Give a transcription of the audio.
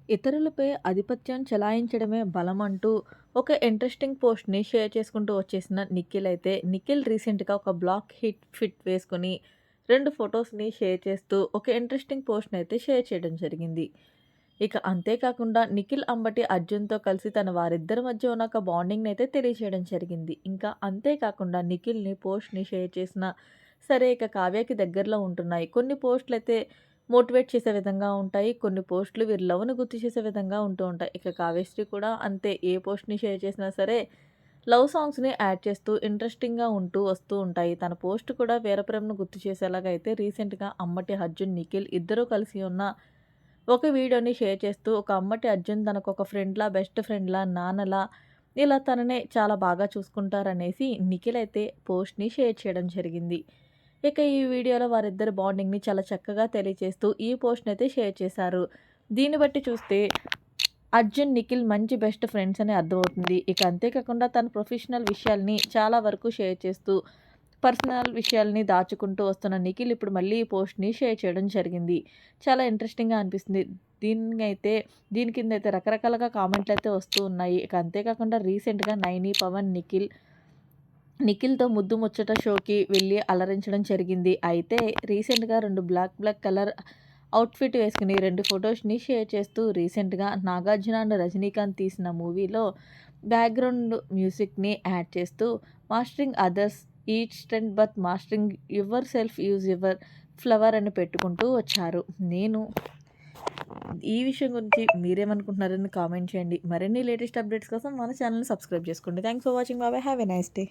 ఇతరులపై ఆధిపత్యం చెలాయించడమే బలమంటూ ఒక ఇంట్రెస్టింగ్ పోస్ట్‌ని షేర్ చేసుకుంటూ వచ్చేసిన నిఖిల్ అయితే, నిఖిల్ రీసెంట్‌గా ఒక బ్లాక్ ఫిట్ వేసుకొని 2 ఫోటోస్‌ని షేర్ చేస్తూ ఒక ఇంట్రెస్టింగ్ పోస్ట్‌ని అయితే షేర్ చేయడం జరిగింది. ఇక అంతే కాకుండా నిఖిల్ అంబటి అర్జున్‌తో కలిసి వారిద్దరి మధ్య ఉన్న ఒక బాండింగ్‌ని అయితే తెలియజేయడం జరిగింది. ఇంకా అంతే కాకుండా నిఖిల్‌ని పోస్ట్‌ని షేర్ చేసిన సరే ఇక కావ్యకి దగ్గరలో ఉంటున్నాయి. కొన్ని పోస్ట్‌లయితే మోటివేట్ చేసే విధంగా ఉంటాయి. కొన్ని పోస్టులు వీరి లవ్‌ని గుర్తు చేసే విధంగా ఉంటూ ఉంటాయి. ఇక కావ్యశ్రీ కూడా అంతే ఏ పోస్ట్‌ని షేర్ చేసినా సరే లవ్ సాంగ్స్‌ని యాడ్ చేస్తూ ఇంట్రెస్టింగ్‌గా ఉంటూ వస్తూ ఉంటాయి. తన పోస్ట్ కూడా వీరప్రేమను గుర్తు చేసేలాగా అయితే రీసెంట్‌గా అమ్మటి అర్జున్, నిఖిల్ ఇద్దరూ కలిసి ఉన్న ఒక వీడియోని షేర్ చేస్తూ ఒక అమ్మటి అర్జున్ తనకొక ఫ్రెండ్‌లా, బెస్ట్ ఫ్రెండ్‌లా, నాన్నలా ఇలా తనని చాలా బాగా చూసుకుంటారనేసి నిఖిల్ అయితే పోస్ట్‌ని షేర్ చేయడం జరిగింది. ఇక ఈ వీడియోలో వారిద్దరి బాండింగ్‌ని చాలా చక్కగా తెలియచేస్తూ ఈ పోస్ట్‌నయితే షేర్ చేశారు. దీన్ని బట్టి చూస్తే అర్జున్, నిఖిల్ మంచి బెస్ట్ ఫ్రెండ్స్ అని అర్థమవుతుంది. ఇక అంతే కాకుండా తన ప్రొఫెషనల్ విషయాల్ని చాలా వరకు షేర్ చేస్తూ, పర్సనల్ విషయాల్ని దాచుకుంటూ వస్తున్న నిఖిల్ ఇప్పుడు మళ్ళీ ఈ పోస్ట్‌ని షేర్ చేయడం జరిగింది. చాలా ఇంట్రెస్టింగ్‌గా అనిపిస్తుంది. దీన్నైతే దీని కిందైతే రకరకాలుగా కామెంట్‌లయితే వస్తూ ఉన్నాయి. ఇక అంతే కాకుండా రీసెంట్‌గా నైని, పవన్, నిఖిల్‌తో ముద్దు ముచ్చట షోకి వెళ్ళి అలరించడం జరిగింది. అయితే రీసెంట్‌గా 2 బ్లాక్ కలర్ అవుట్‌ఫిట్ వేసుకొని 2 ఫోటోస్‌ని షేర్ చేస్తూ రీసెంట్‌గా నాగార్జున అండ్ రజనీకాంత్ తీసిన మూవీలో బ్యాక్‌గ్రౌండ్ మ్యూజిక్‌ని యాడ్ చేస్తూ mastering others each strength but mastering your self use your flower అని పెట్టుకుంటూ వచ్చారు. నేను ఈ విషయం గురించి మీరేమనుకుంటున్నారని కామెంట్ చేయండి. మరిన్ని లేటెస్ట్ అప్డేట్స్ కోసం మన ఛానెల్‌ని సబ్స్క్రైబ్ చేసుకోండి. Thanks for watching. By by. Have a nice day.